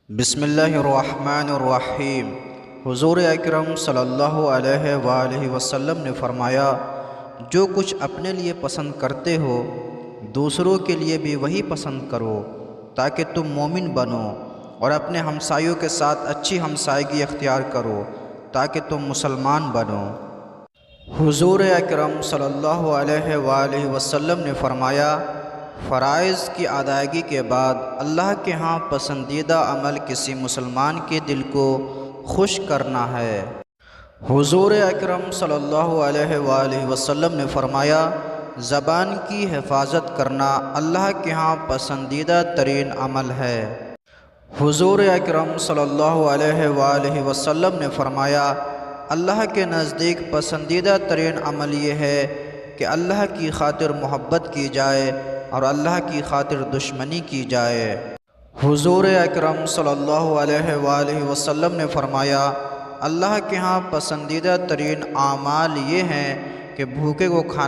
بسم اللہ الرحمن الرحیم۔ حضور اکرم صلی اللہ علیہ وآلہ وسلم نے فرمایا، جو کچھ اپنے لیے پسند کرتے ہو دوسروں کے لیے بھی وہی پسند کرو تاکہ تم مومن بنو، اور اپنے ہمسایوں کے ساتھ اچھی ہمسائیگی اختیار کرو تاکہ تم مسلمان بنو۔ حضور اکرم صلی اللہ علیہ وآلہ وسلم نے فرمایا، فرائض کی ادائیگی کے بعد اللہ کے ہاں پسندیدہ عمل کسی مسلمان کے دل کو خوش کرنا ہے۔ حضور اکرم صلی اللہ علیہ وآلہ وسلم نے فرمایا، زبان کی حفاظت کرنا اللہ کے ہاں پسندیدہ ترین عمل ہے۔ حضور اکرم صلی اللہ علیہ وآلہ وسلم نے فرمایا، اللہ کے نزدیک پسندیدہ ترین عمل یہ ہے کہ اللہ کی خاطر محبت کی جائے اور اللہ کی خاطر دشمنی کی جائے۔ حضور اکرم صلی اللہ علیہ وآلہ وسلم نے فرمایا، اللہ کے ہاں پسندیدہ ترین اعمال یہ ہیں کہ بھوکے کو کھانا